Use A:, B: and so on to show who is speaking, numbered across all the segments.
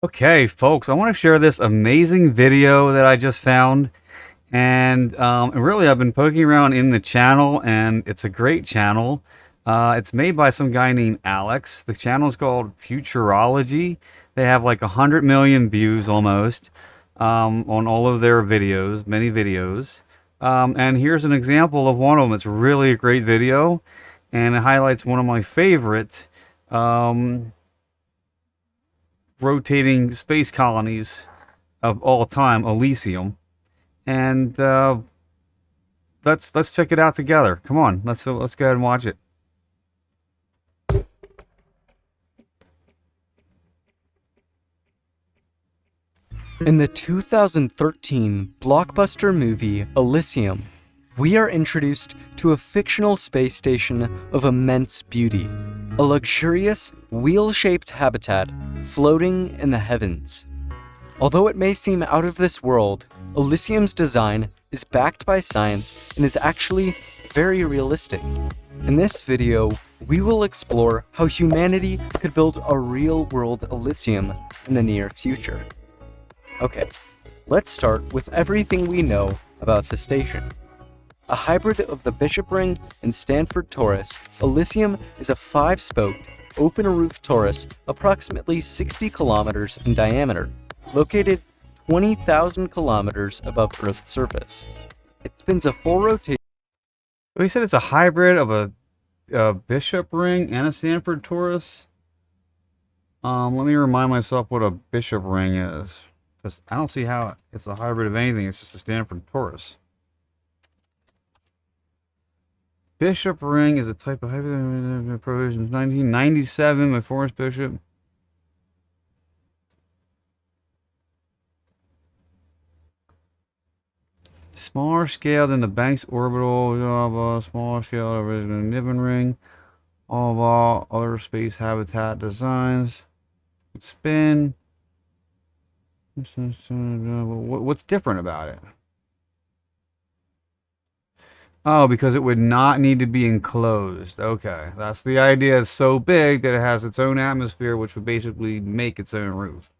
A: Okay, folks, I want to share this amazing video that I just found. And really, I've been poking around in the channel, and it's a great channel. It's made by some guy named Alex. The channel is called Futurology. They have like 100 million views almost on all of their videos, many videos. And here's an example of one of them. It's really a great video, and it highlights one of my favorite rotating space colonies of all time, Elysium. And let's check it out together. Come on, let's go ahead and watch it.
B: In the 2013 blockbuster movie Elysium, we are introduced to a fictional space station of immense beauty, a luxurious, wheel-shaped habitat floating in the heavens. Although it may seem out of this world, Elysium's design is backed by science and is actually very realistic. In this video, we will explore how humanity could build a real-world Elysium in the near future. Okay, let's start with everything we know about the station. A hybrid of the Bishop Ring and Stanford Torus, Elysium is a 5-spoked, open-roof torus approximately 60 kilometers in diameter, located 20,000 kilometers above Earth's surface. It spins a full rotation.
A: We said it's a hybrid of a Bishop Ring and a Stanford Torus. Let me remind myself what a Bishop Ring is, because I don't see how it's a hybrid of anything. It's just a Stanford Torus. Bishop Ring is a type of hybrid provisions 1997 by Forrest Bishop. Smaller scale than the Banks orbital, smaller scale original Niven ring. All other space habitat designs. Spin. What's different about it? Oh, because it would not need to be enclosed. Okay, that's the idea. It's so big that it has its own atmosphere, which would basically make its own roof.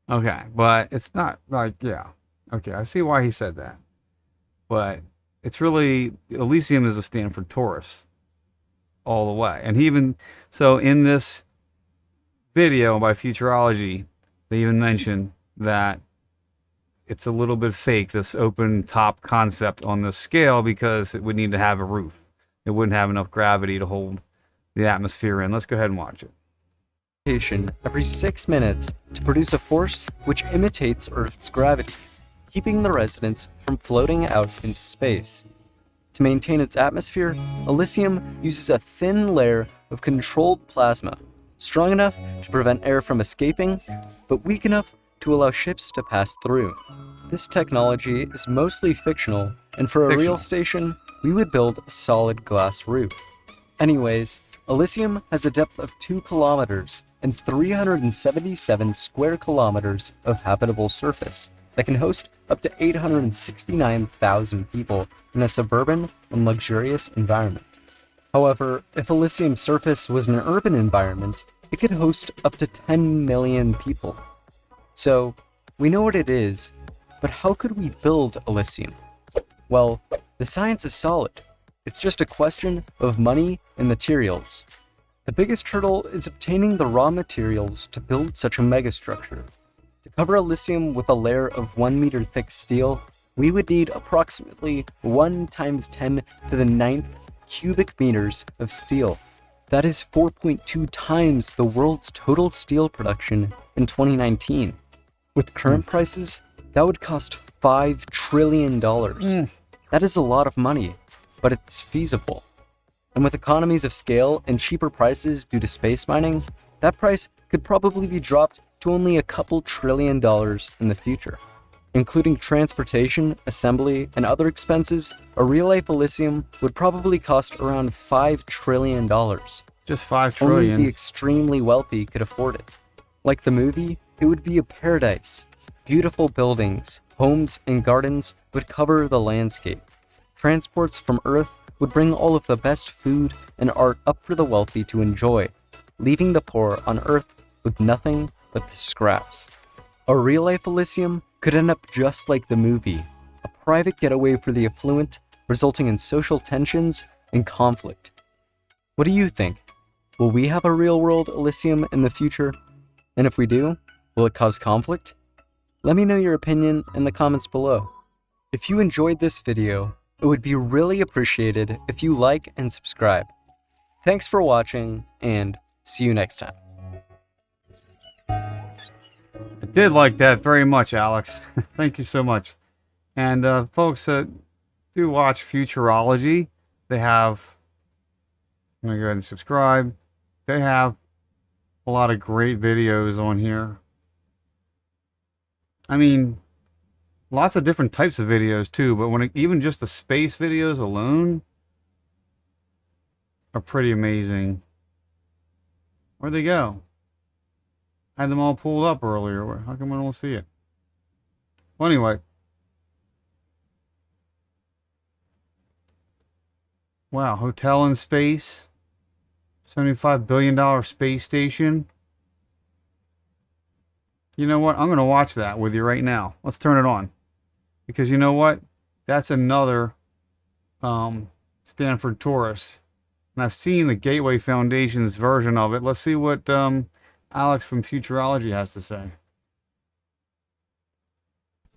A: Okay, but it's not like, yeah. Okay, I see why he said that. But it's really, Elysium is a Stanford Torus all the way. And he even, so in this video by Futurology, they even mentioned that it's a little bit fake, this open top concept on this scale, because it would need to have a roof. It wouldn't have enough gravity to hold the atmosphere in. Let's go ahead and watch it.
B: Every 6 minutes to produce a force which imitates Earth's gravity, keeping the residents from floating out into space. To maintain its atmosphere, Elysium uses a thin layer of controlled plasma, strong enough to prevent air from escaping, but weak enough to allow ships to pass through. This technology is mostly fictional, and for a real station, we would build a solid glass roof. Anyways, Elysium has a depth of 2 kilometers and 377 square kilometers of habitable surface that can host up to 869,000 people in a suburban and luxurious environment. However, if Elysium's surface was an urban environment, it could host up to 10 million people. So, we know what it is, but how could we build Elysium? Well, the science is solid. It's just a question of money and materials. The biggest hurdle is obtaining the raw materials to build such a megastructure. To cover Elysium with a layer of 1 meter thick steel, we would need approximately 1 × 10 to the 9th cubic meters of steel. That is 4.2 times the world's total steel production in 2019. With current prices, that would cost $5 trillion. That is a lot of money, but it's feasible. And with economies of scale and cheaper prices due to space mining, that price could probably be dropped to only a couple $1 trillion in the future. Including transportation, assembly, and other expenses, a real-life Elysium would probably cost around $5 trillion.
A: Just $5 trillion.
B: Only the extremely wealthy could afford it. Like the movie, it would be a paradise. Beautiful buildings, homes, and gardens would cover the landscape. Transports from Earth would bring all of the best food and art up for the wealthy to enjoy, leaving the poor on Earth with nothing but the scraps. A real-life Elysium could end up just like the movie, a private getaway for the affluent, resulting in social tensions and conflict. What do you think? Will we have a real-world Elysium in the future? And if we do, will it cause conflict? Let me know your opinion in the comments below. If you enjoyed this video, it would be really appreciated if you like and subscribe. Thanks for watching, and see you next time.
A: I did like that very much, Alex. Thank you so much. And folks, do watch Futurology. They have, I'm going to go ahead and subscribe. They have a lot of great videos on here. I mean, lots of different types of videos too, but even just the space videos alone are pretty amazing. Where'd they go? I had them all pulled up earlier. How come I don't see it? Well, anyway. Wow, hotel in space. $75 billion space station. You know what? I'm going to watch that with you right now. Let's turn it on. Because you know what? That's another Stanford tourist. And I've seen the Gateway Foundation's version of it. Let's see what Alex from Futurology has to say.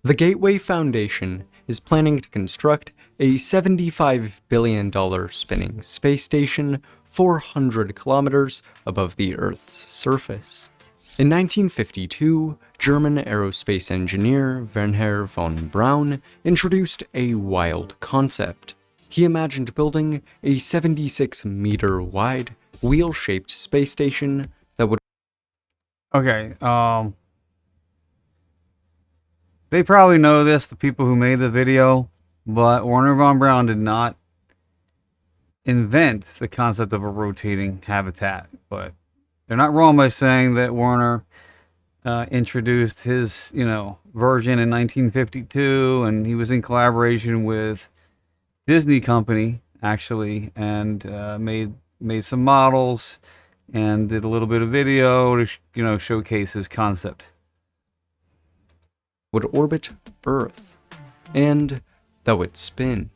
B: The Gateway Foundation is planning to construct a $75 billion spinning space station 400 kilometers above the Earth's surface. In 1952, German aerospace engineer Wernher von Braun introduced a wild concept. He imagined building a 76-meter wide, wheel-shaped space station that would...
A: Okay, they probably know this, the people who made the video, but Wernher von Braun did not invent the concept of a rotating habitat. But they're not wrong by saying that Werner introduced his, version in 1952, and he was in collaboration with Disney Company, actually, and made some models and did a little bit of video to, showcase his concept.
B: Would orbit Earth, and that would spin.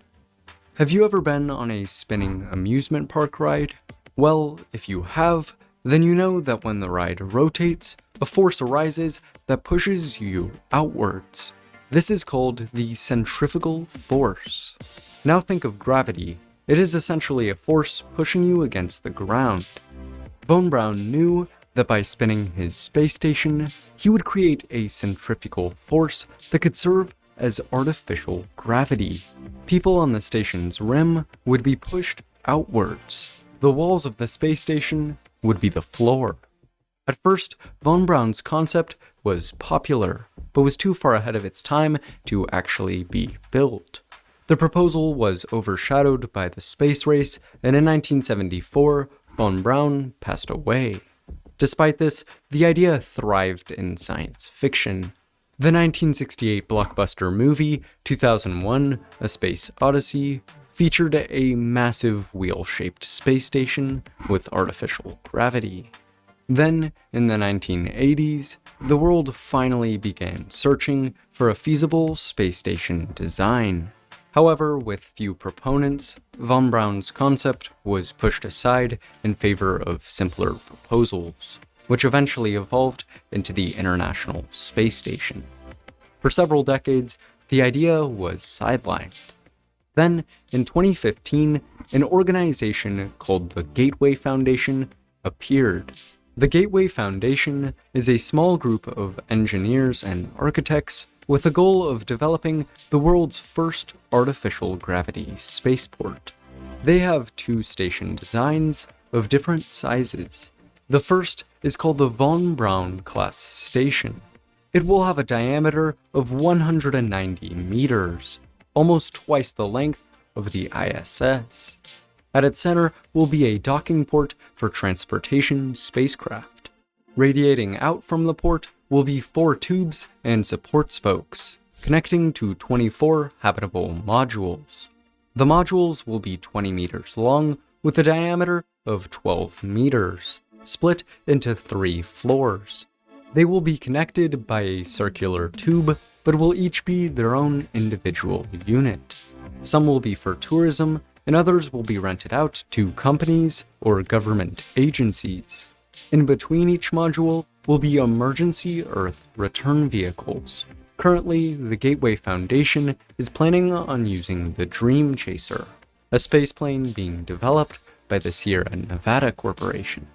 B: Have you ever been on a spinning amusement park ride? Well, if you have, then you know that when the ride rotates, a force arises that pushes you outwards. This is called the centrifugal force. Now think of gravity. It is essentially a force pushing you against the ground. Von Braun knew that by spinning his space station, he would create a centrifugal force that could serve as artificial gravity. People on the station's rim would be pushed outwards. The walls of the space station would be the floor. At first, von Braun's concept was popular, but was too far ahead of its time to actually be built. The proposal was overshadowed by the space race, and in 1974, von Braun passed away. Despite this, the idea thrived in science fiction. The 1968 blockbuster movie 2001: A Space Odyssey featured a massive wheel-shaped space station with artificial gravity. Then, in the 1980s, the world finally began searching for a feasible space station design. However, with few proponents, von Braun's concept was pushed aside in favor of simpler proposals, which eventually evolved into the International Space Station. For several decades, the idea was sidelined. Then, in 2015, an organization called the Gateway Foundation appeared. The Gateway Foundation is a small group of engineers and architects with the goal of developing the world's first artificial gravity spaceport. They have two station designs of different sizes. The first is called the Von Braun class station. It will have a diameter of 190 meters, almost twice the length of the ISS. At its center will be a docking port for transportation spacecraft. Radiating out from the port will be 4 tubes and support spokes, connecting to 24 habitable modules. The modules will be 20 meters long with a diameter of 12 meters, split into 3 floors. They will be connected by a circular tube, but will each be their own individual unit. Some will be for tourism, and others will be rented out to companies or government agencies. In between each module will be emergency Earth return vehicles. Currently, the Gateway Foundation is planning on using the Dream Chaser, a spaceplane being developed by the Sierra Nevada Corporation.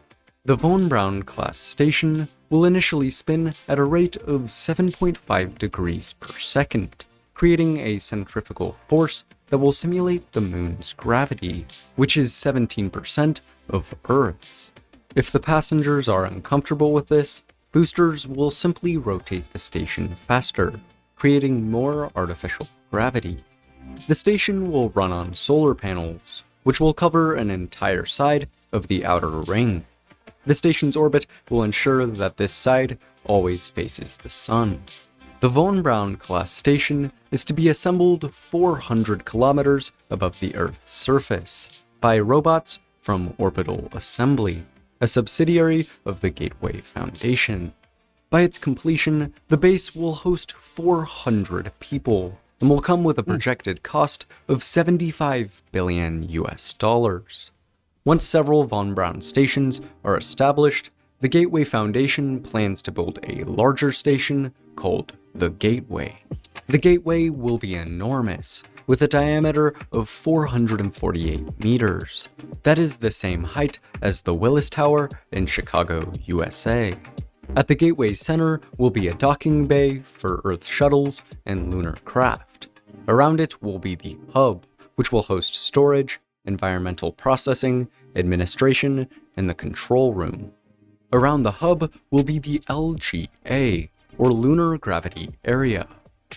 B: The Von Braun class station will initially spin at a rate of 7.5 degrees per second, creating a centrifugal force that will simulate the moon's gravity, which is 17% of Earth's. If the passengers are uncomfortable with this, boosters will simply rotate the station faster, creating more artificial gravity. The station will run on solar panels, which will cover an entire side of the outer ring. The station's orbit will ensure that this side always faces the sun. The Von Braun class station is to be assembled 400 kilometers above the Earth's surface by robots from Orbital Assembly, a subsidiary of the Gateway Foundation. By its completion, the base will host 400 people and will come with a projected cost of $75 billion US. Once several Von Braun stations are established, the Gateway Foundation plans to build a larger station called the Gateway. The Gateway will be enormous, with a diameter of 448 meters. That is the same height as the Willis Tower in Chicago, USA. At the Gateway's center will be a docking bay for Earth shuttles and lunar craft. Around it will be the hub, which will host storage, environmental processing, administration, and the control room. Around the hub will be the LGA, or Lunar Gravity Area.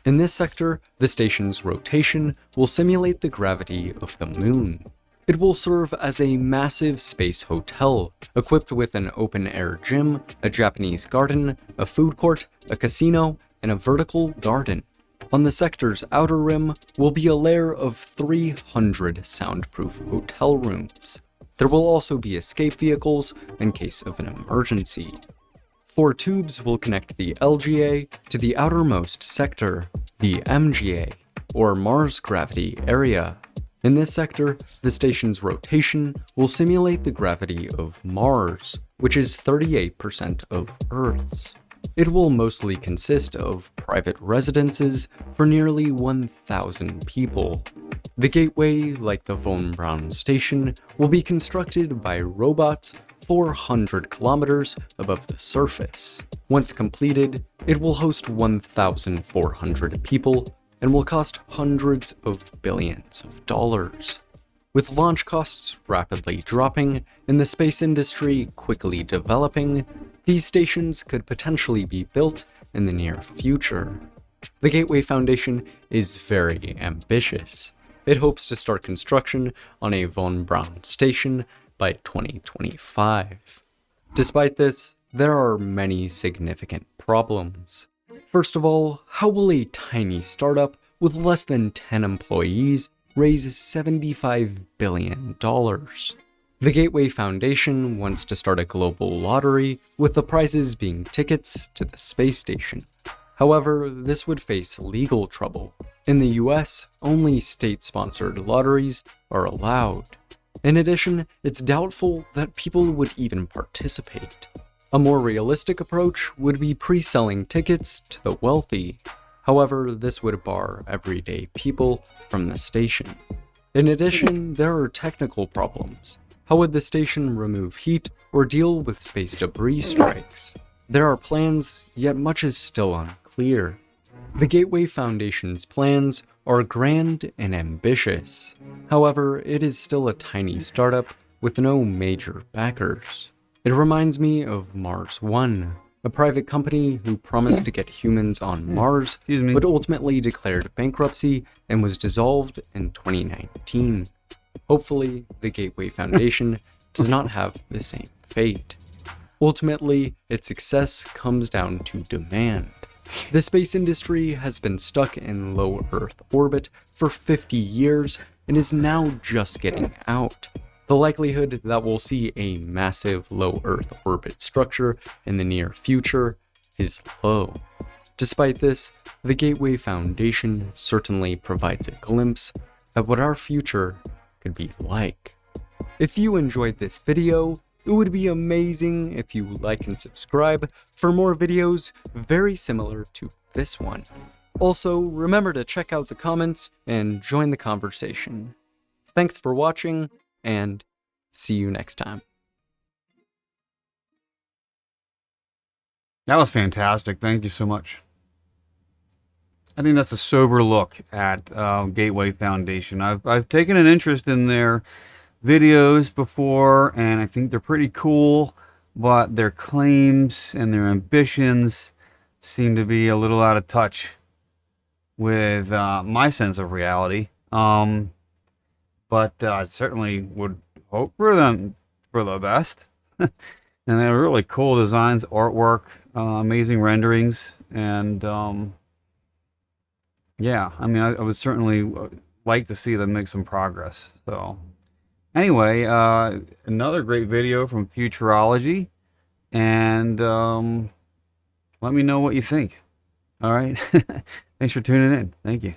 B: In this sector, the station's rotation will simulate the gravity of the moon. It will serve as a massive space hotel, equipped with an open-air gym, a Japanese garden, a food court, a casino, and a vertical garden. On the sector's outer rim will be a layer of 300 soundproof hotel rooms. There will also be escape vehicles in case of an emergency. 4 tubes will connect the LGA to the outermost sector, the MGA, or Mars Gravity Area. In this sector, the station's rotation will simulate the gravity of Mars, which is 38% of Earth's. It will mostly consist of private residences for nearly 1,000 people. The Gateway, like the Von Braun station, will be constructed by robots 400 kilometers above the surface. Once completed, it will host 1,400 people and will cost hundreds of billions of dollars. With launch costs rapidly dropping and the space industry quickly developing, these stations could potentially be built in the near future. The Gateway Foundation is very ambitious. It hopes to start construction on a Von Braun station by 2025. Despite this, there are many significant problems. First of all, how will a tiny startup with less than 10 employees raise $75 billion? The Gateway Foundation wants to start a global lottery, with the prizes being tickets to the space station. However, this would face legal trouble. In the US, only state-sponsored lotteries are allowed. In addition, it's doubtful that people would even participate. A more realistic approach would be pre-selling tickets to the wealthy. However, this would bar everyday people from the station. In addition, there are technical problems. How would the station remove heat or deal with space debris strikes? There are plans, yet much is still unclear. The Gateway Foundation's plans are grand and ambitious. However, it is still a tiny startup with no major backers. It reminds me of Mars One, a private company who promised to get humans on Mars, but ultimately declared bankruptcy and was dissolved in 2019. Hopefully, the Gateway Foundation does not have the same fate. Ultimately, its success comes down to demand. The space industry has been stuck in low Earth orbit for 50 years, and is now just getting out. The likelihood that we'll see a massive low Earth orbit structure in the near future is low. Despite this, the Gateway Foundation certainly provides a glimpse at what our future could be like. If you enjoyed this video, it would be amazing if you like and subscribe for more videos very similar to this one. Also, remember to check out the comments and join the conversation. Thanks for watching, and see you next time.
A: That was fantastic. Thank you so much. I think that's a sober look at Gateway Foundation. I've taken an interest in their videos before, and I think they're pretty cool, but their claims and their ambitions seem to be a little out of touch with my sense of reality. But I certainly would hope for them for the best. And they're really cool designs, artwork, amazing renderings, and yeah, I mean, I would certainly like to see them make some progress. So anyway, another great video from Futurology, and let me know what you think. All right. Thanks for tuning in. Thank you.